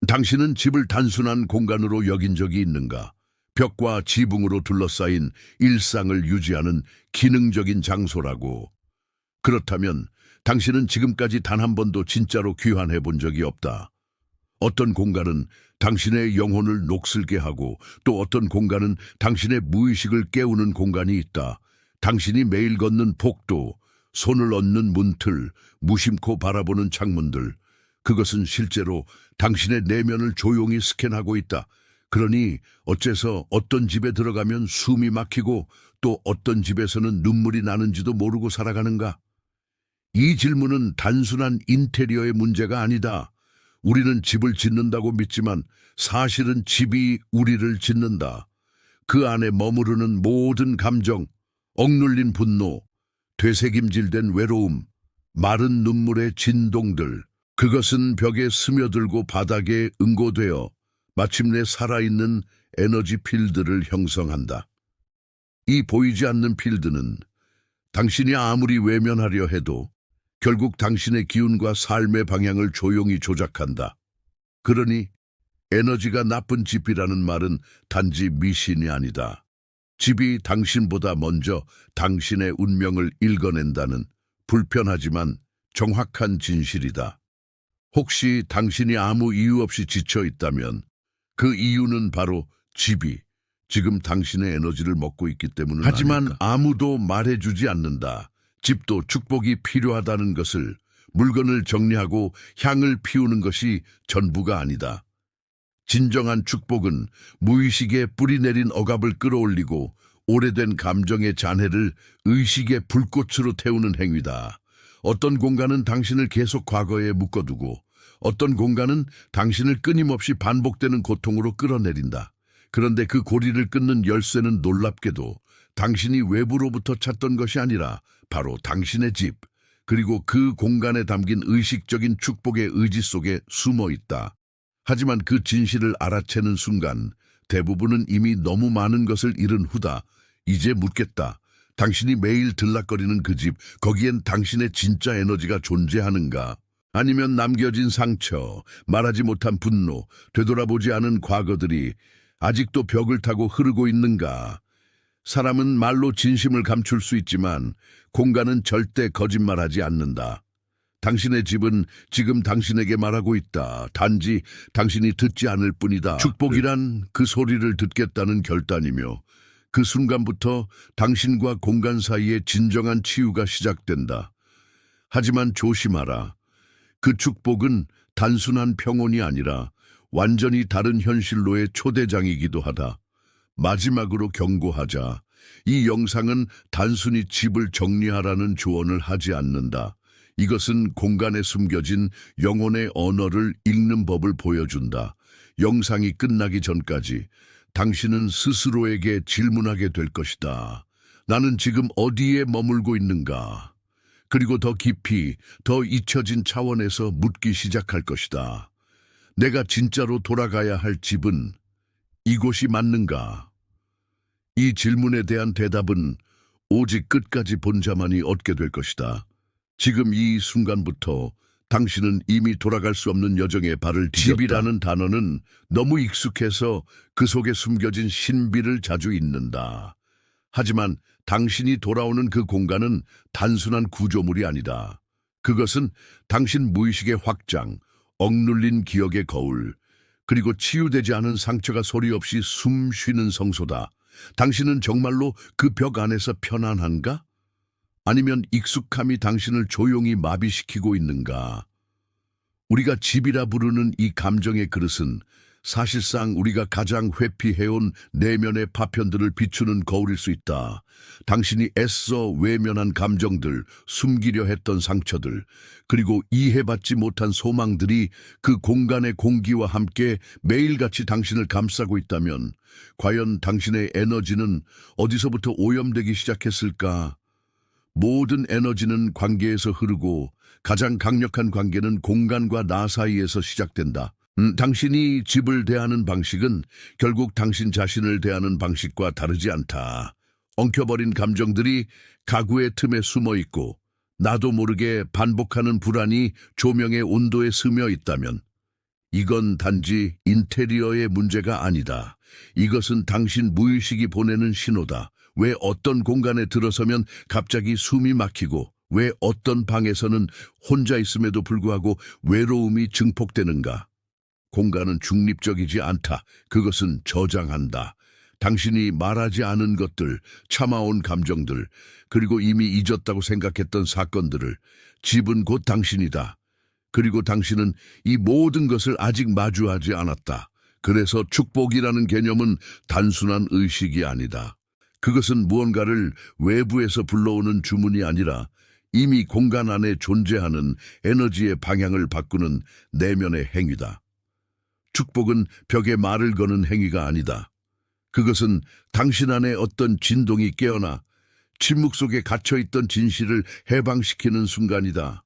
당신은 집을 단순한 공간으로 여긴 적이 있는가? 벽과 지붕으로 둘러싸인 일상을 유지하는 기능적인 장소라고. 그렇다면 당신은 지금까지 단 한 번도 진짜로 귀환해 본 적이 없다. 어떤 공간은 당신의 영혼을 녹슬게 하고 또 어떤 공간은 당신의 무의식을 깨우는 공간이 있다. 당신이 매일 걷는 복도, 손을 얹는 문틀, 무심코 바라보는 창문들. 그것은 실제로 당신의 내면을 조용히 스캔하고 있다. 그러니 어째서 어떤 집에 들어가면 숨이 막히고 또 어떤 집에서는 눈물이 나는지도 모르고 살아가는가? 이 질문은 단순한 인테리어의 문제가 아니다. 우리는 집을 짓는다고 믿지만 사실은 집이 우리를 짓는다. 그 안에 머무르는 모든 감정, 억눌린 분노, 되새김질된 외로움, 마른 눈물의 진동들, 그것은 벽에 스며들고 바닥에 응고되어 마침내 살아있는 에너지 필드를 형성한다. 이 보이지 않는 필드는 당신이 아무리 외면하려 해도 결국 당신의 기운과 삶의 방향을 조용히 조작한다. 그러니 에너지가 나쁜 집이라는 말은 단지 미신이 아니다. 집이 당신보다 먼저 당신의 운명을 읽어낸다는 불편하지만 정확한 진실이다. 혹시 당신이 아무 이유 없이 지쳐 있다면 그 이유는 바로 집이 지금 당신의 에너지를 먹고 있기 때문은 하지만 아닐까? 아무도 말해주지 않는다. 집도 축복이 필요하다는 것을, 물건을 정리하고 향을 피우는 것이 전부가 아니다. 진정한 축복은 무의식에 뿌리 내린 억압을 끌어올리고 오래된 감정의 잔해를 의식의 불꽃으로 태우는 행위다. 어떤 공간은 당신을 계속 과거에 묶어두고 어떤 공간은 당신을 끊임없이 반복되는 고통으로 끌어내린다. 그런데 그 고리를 끊는 열쇠는 놀랍게도 당신이 외부로부터 찾던 것이 아니라 바로 당신의 집, 그리고 그 공간에 담긴 의식적인 축복의 의지 속에 숨어 있다. 하지만 그 진실을 알아채는 순간 대부분은 이미 너무 많은 것을 잃은 후다. 이제 묻겠다. 당신이 매일 들락거리는 그 집, 거기엔 당신의 진짜 에너지가 존재하는가? 아니면 남겨진 상처, 말하지 못한 분노, 되돌아보지 않은 과거들이 아직도 벽을 타고 흐르고 있는가? 사람은 말로 진심을 감출 수 있지만 공간은 절대 거짓말하지 않는다. 당신의 집은 지금 당신에게 말하고 있다. 단지 당신이 듣지 않을 뿐이다. 축복이란 그 소리를 듣겠다는 결단이며 그 순간부터 당신과 공간 사이에 진정한 치유가 시작된다. 하지만 조심하라. 그 축복은 단순한 평온이 아니라 완전히 다른 현실로의 초대장이기도 하다. 마지막으로 경고하자. 이 영상은 단순히 집을 정리하라는 조언을 하지 않는다. 이것은 공간에 숨겨진 영혼의 언어를 읽는 법을 보여준다. 영상이 끝나기 전까지 당신은 스스로에게 질문하게 될 것이다. 나는 지금 어디에 머물고 있는가? 그리고 더 깊이, 더 잊혀진 차원에서 묻기 시작할 것이다. 내가 진짜로 돌아가야 할 집은 이곳이 맞는가? 이 질문에 대한 대답은 오직 끝까지 본 자만이 얻게 될 것이다. 지금 이 순간부터 당신은 이미 돌아갈 수 없는 여정에 발을 디뎠다. 집이라는 단어는 너무 익숙해서 그 속에 숨겨진 신비를 자주 잊는다. 하지만 당신이 돌아오는 그 공간은 단순한 구조물이 아니다. 그것은 당신 무의식의 확장, 억눌린 기억의 거울, 그리고 치유되지 않은 상처가 소리 없이 숨 쉬는 성소다. 당신은 정말로 그 벽 안에서 편안한가? 아니면 익숙함이 당신을 조용히 마비시키고 있는가? 우리가 집이라 부르는 이 감정의 그릇은 사실상 우리가 가장 회피해온 내면의 파편들을 비추는 거울일 수 있다. 당신이 애써 외면한 감정들, 숨기려 했던 상처들, 그리고 이해받지 못한 소망들이 그 공간의 공기와 함께 매일같이 당신을 감싸고 있다면 과연 당신의 에너지는 어디서부터 오염되기 시작했을까? 모든 에너지는 관계에서 흐르고 가장 강력한 관계는 공간과 나 사이에서 시작된다. 당신이 집을 대하는 방식은 결국 당신 자신을 대하는 방식과 다르지 않다. 엉켜버린 감정들이 가구의 틈에 숨어 있고 나도 모르게 반복하는 불안이 조명의 온도에 스며 있다면 이건 단지 인테리어의 문제가 아니다. 이것은 당신 무의식이 보내는 신호다. 왜 어떤 공간에 들어서면 갑자기 숨이 막히고, 왜 어떤 방에서는 혼자 있음에도 불구하고 외로움이 증폭되는가? 공간은 중립적이지 않다. 그것은 저장한다. 당신이 말하지 않은 것들, 참아온 감정들, 그리고 이미 잊었다고 생각했던 사건들을. 집은 곧 당신이다. 그리고 당신은 이 모든 것을 아직 마주하지 않았다. 그래서 축복이라는 개념은 단순한 의식이 아니다. 그것은 무언가를 외부에서 불러오는 주문이 아니라 이미 공간 안에 존재하는 에너지의 방향을 바꾸는 내면의 행위다. 축복은 벽에 말을 거는 행위가 아니다. 그것은 당신 안에 어떤 진동이 깨어나 침묵 속에 갇혀있던 진실을 해방시키는 순간이다.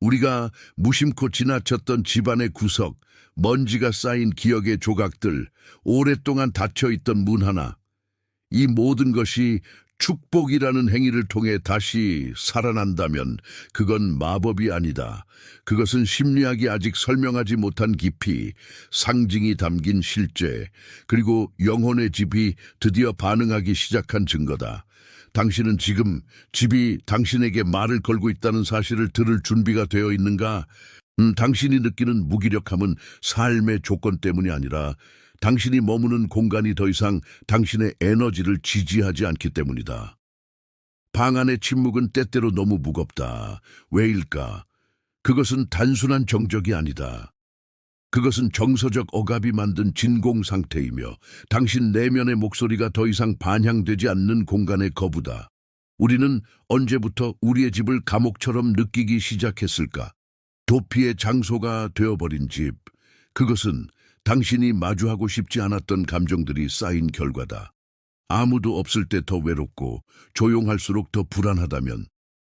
우리가 무심코 지나쳤던 집안의 구석, 먼지가 쌓인 기억의 조각들, 오랫동안 닫혀있던 문 하나, 이 모든 것이 축복이라는 행위를 통해 다시 살아난다면 그건 마법이 아니다. 그것은 심리학이 아직 설명하지 못한 깊이, 상징이 담긴 실제, 그리고 영혼의 집이 드디어 반응하기 시작한 증거다. 당신은 지금 집이 당신에게 말을 걸고 있다는 사실을 들을 준비가 되어 있는가? 당신이 느끼는 무기력함은 삶의 조건 때문이 아니라 당신이 머무는 공간이 더 이상 당신의 에너지를 지지하지 않기 때문이다. 방 안의 침묵은 때때로 너무 무겁다. 왜일까? 그것은 단순한 정적이 아니다. 그것은 정서적 억압이 만든 진공 상태이며 당신 내면의 목소리가 더 이상 반향되지 않는 공간의 거부다. 우리는 언제부터 우리의 집을 감옥처럼 느끼기 시작했을까? 도피의 장소가 되어버린 집. 그것은 당신이 마주하고 싶지 않았던 감정들이 쌓인 결과다. 아무도 없을 때 더 외롭고 조용할수록 더 불안하다면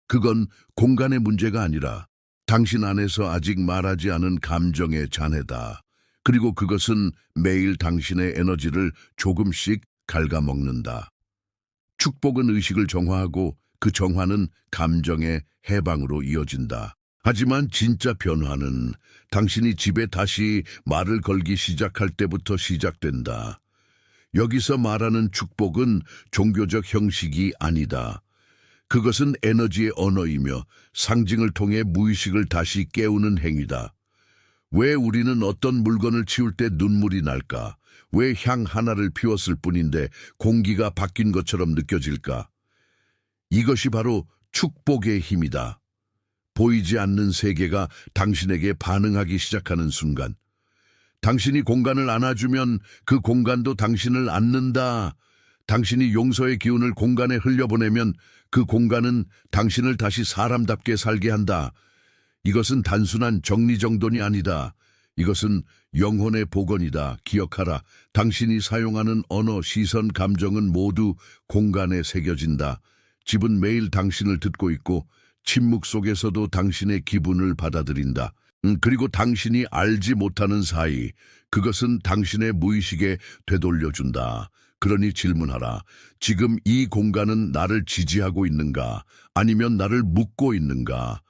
그건 공간의 문제가 아니라 당신 안에서 아직 말하지 않은 감정의 잔해다. 그리고 그것은 매일 당신의 에너지를 조금씩 갉아먹는다. 축복은 의식을 정화하고 그 정화는 감정의 해방으로 이어진다. 하지만 진짜 변화는 당신이 집에 다시 말을 걸기 시작할 때부터 시작된다. 여기서 말하는 축복은 종교적 형식이 아니다. 그것은 에너지의 언어이며 상징을 통해 무의식을 다시 깨우는 행위다. 왜 우리는 어떤 물건을 치울 때 눈물이 날까? 왜 향 하나를 피웠을 뿐인데 공기가 바뀐 것처럼 느껴질까? 이것이 바로 축복의 힘이다. 보이지 않는 세계가 당신에게 반응하기 시작하는 순간, 당신이 공간을 안아주면 그 공간도 당신을 안는다. 당신이 용서의 기운을 공간에 흘려보내면 그 공간은 당신을 다시 사람답게 살게 한다. 이것은 단순한 정리정돈이 아니다. 이것은 영혼의 복원이다. 기억하라. 당신이 사용하는 언어, 시선, 감정은 모두 공간에 새겨진다. 집은 매일 당신을 듣고 있고 침묵 속에서도 당신의 기분을 받아들인다. 그리고 당신이 알지 못하는 사이 그것은 당신의 무의식에 되돌려준다. 그러니 질문하라. 지금 이 공간은 나를 지지하고 있는가? 아니면 나를 묶고 있는가?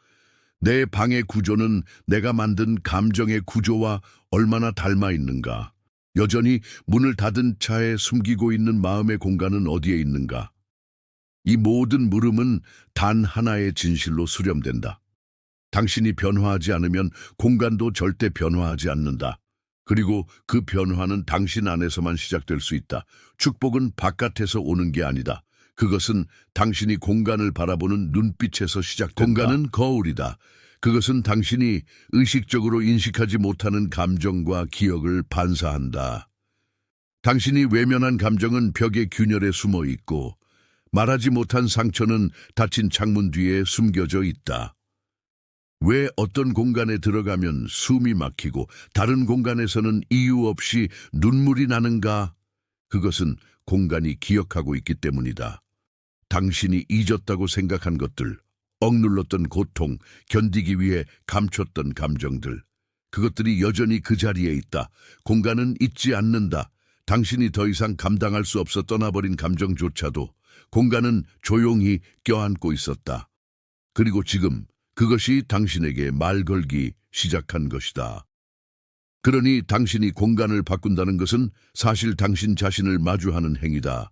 내 방의 구조는 내가 만든 감정의 구조와 얼마나 닮아 있는가? 여전히 문을 닫은 차에 숨기고 있는 마음의 공간은 어디에 있는가? 이 모든 물음은 단 하나의 진실로 수렴된다. 당신이 변화하지 않으면 공간도 절대 변화하지 않는다. 그리고 그 변화는 당신 안에서만 시작될 수 있다. 축복은 바깥에서 오는 게 아니다. 그것은 당신이 공간을 바라보는 눈빛에서 시작된다. 공간은 거울이다. 그것은 당신이 의식적으로 인식하지 못하는 감정과 기억을 반사한다. 당신이 외면한 감정은 벽의 균열에 숨어 있고 말하지 못한 상처는 닫힌 창문 뒤에 숨겨져 있다. 왜 어떤 공간에 들어가면 숨이 막히고 다른 공간에서는 이유 없이 눈물이 나는가? 그것은 공간이 기억하고 있기 때문이다. 당신이 잊었다고 생각한 것들, 억눌렀던 고통, 견디기 위해 감췄던 감정들, 그것들이 여전히 그 자리에 있다. 공간은 잊지 않는다. 당신이 더 이상 감당할 수 없어 떠나버린 감정조차도 공간은 조용히 껴안고 있었다. 그리고 지금 그것이 당신에게 말 걸기 시작한 것이다. 그러니 당신이 공간을 바꾼다는 것은 사실 당신 자신을 마주하는 행위다.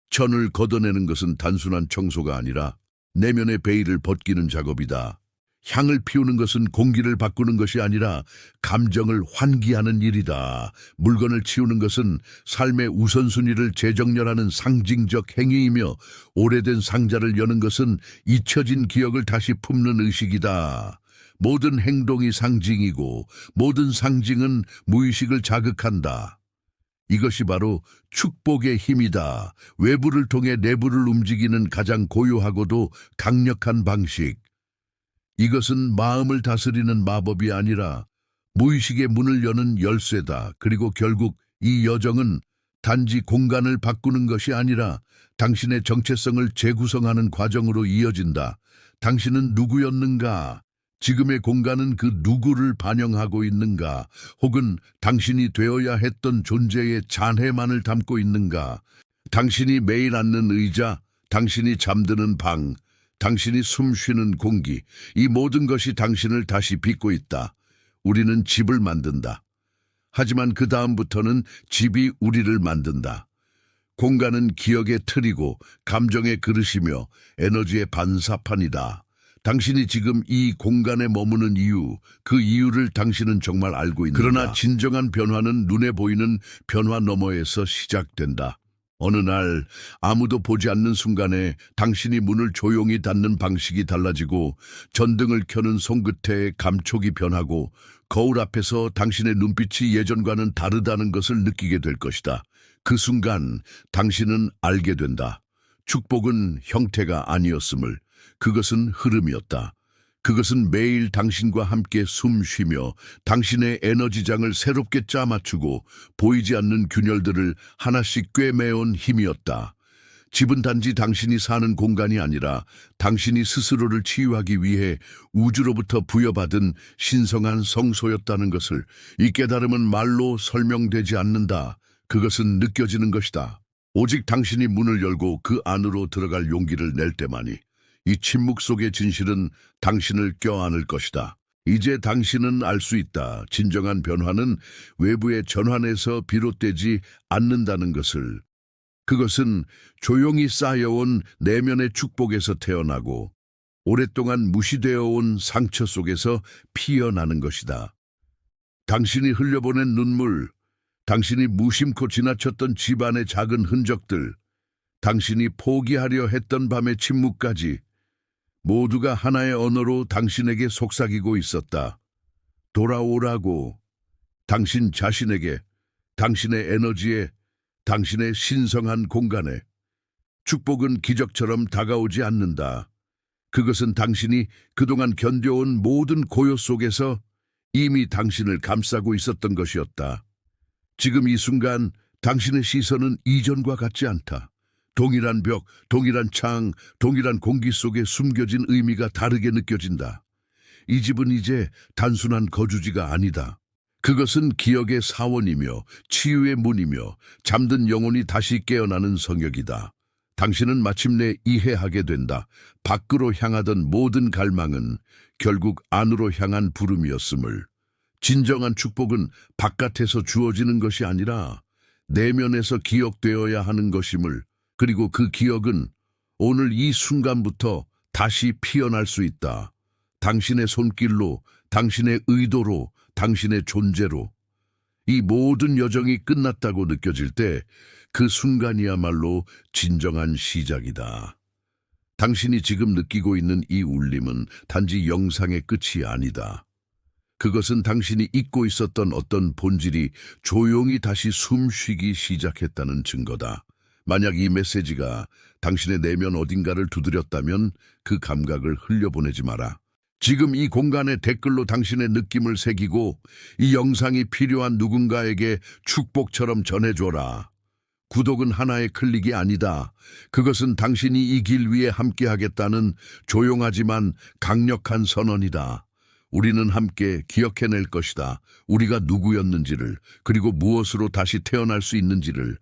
천을 걷어내는 것은 단순한 청소가 아니라 내면의 베일을 벗기는 작업이다. 향을 피우는 것은 공기를 바꾸는 것이 아니라 감정을 환기하는 일이다. 물건을 치우는 것은 삶의 우선순위를 재정렬하는 상징적 행위이며 오래된 상자를 여는 것은 잊혀진 기억을 다시 품는 의식이다. 모든 행동이 상징이고 모든 상징은 무의식을 자극한다. 이것이 바로 축복의 힘이다. 외부를 통해 내부를 움직이는 가장 고요하고도 강력한 방식. 이것은 마음을 다스리는 마법이 아니라 무의식의 문을 여는 열쇠다. 그리고 결국 이 여정은 단지 공간을 바꾸는 것이 아니라 당신의 정체성을 재구성하는 과정으로 이어진다. 당신은 누구였는가? 지금의 공간은 그 누구를 반영하고 있는가? 혹은 당신이 되어야 했던 존재의 잔해만을 담고 있는가? 당신이 매일 앉는 의자, 당신이 잠드는 방, 당신이 숨 쉬는 공기, 이 모든 것이 당신을 다시 빚고 있다. 우리는 집을 만든다. 하지만 그 다음부터는 집이 우리를 만든다. 공간은 기억의 틀이고 감정의 그릇이며 에너지의 반사판이다. 당신이 지금 이 공간에 머무는 이유, 그 이유를 당신은 정말 알고 있는가? 그러나 진정한 변화는 눈에 보이는 변화 너머에서 시작된다. 어느 날 아무도 보지 않는 순간에 당신이 문을 조용히 닫는 방식이 달라지고 전등을 켜는 손끝에 감촉이 변하고 거울 앞에서 당신의 눈빛이 예전과는 다르다는 것을 느끼게 될 것이다. 그 순간 당신은 알게 된다. 축복은 형태가 아니었음을. 그것은 흐름이었다. 그것은 매일 당신과 함께 숨 쉬며 당신의 에너지장을 새롭게 짜맞추고 보이지 않는 균열들을 하나씩 꿰매온 힘이었다. 집은 단지 당신이 사는 공간이 아니라 당신이 스스로를 치유하기 위해 우주로부터 부여받은 신성한 성소였다는 것을, 이 깨달음은 말로 설명되지 않는다. 그것은 느껴지는 것이다. 오직 당신이 문을 열고 그 안으로 들어갈 용기를 낼 때만이. 이 침묵 속의 진실은 당신을 껴안을 것이다. 이제 당신은 알 수 있다. 진정한 변화는 외부의 전환에서 비롯되지 않는다는 것을. 그것은 조용히 쌓여온 내면의 축복에서 태어나고 오랫동안 무시되어 온 상처 속에서 피어나는 것이다. 당신이 흘려보낸 눈물, 당신이 무심코 지나쳤던 집안의 작은 흔적들, 당신이 포기하려 했던 밤의 침묵까지 모두가 하나의 언어로 당신에게 속삭이고 있었다. 돌아오라고. 당신 자신에게, 당신의 에너지에, 당신의 신성한 공간에. 축복은 기적처럼 다가오지 않는다. 그것은 당신이 그동안 견뎌온 모든 고요 속에서 이미 당신을 감싸고 있었던 것이었다. 지금 이 순간 당신의 시선은 이전과 같지 않다. 동일한 벽, 동일한 창, 동일한 공기 속에 숨겨진 의미가 다르게 느껴진다. 이 집은 이제 단순한 거주지가 아니다. 그것은 기억의 사원이며 치유의 문이며 잠든 영혼이 다시 깨어나는 성역이다. 당신은 마침내 이해하게 된다. 밖으로 향하던 모든 갈망은 결국 안으로 향한 부름이었음을. 진정한 축복은 바깥에서 주어지는 것이 아니라 내면에서 기억되어야 하는 것임을. 그리고 그 기억은 오늘 이 순간부터 다시 피어날 수 있다. 당신의 손길로, 당신의 의도로, 당신의 존재로. 이 모든 여정이 끝났다고 느껴질 때 그 순간이야말로 진정한 시작이다. 당신이 지금 느끼고 있는 이 울림은 단지 영상의 끝이 아니다. 그것은 당신이 잊고 있었던 어떤 본질이 조용히 다시 숨쉬기 시작했다는 증거다. 만약 이 메시지가 당신의 내면 어딘가를 두드렸다면 그 감각을 흘려보내지 마라. 지금 이 공간에 댓글로 당신의 느낌을 새기고 이 영상이 필요한 누군가에게 축복처럼 전해줘라. 구독은 하나의 클릭이 아니다. 그것은 당신이 이 길 위에 함께하겠다는 조용하지만 강력한 선언이다. 우리는 함께 기억해낼 것이다. 우리가 누구였는지를, 그리고 무엇으로 다시 태어날 수 있는지를.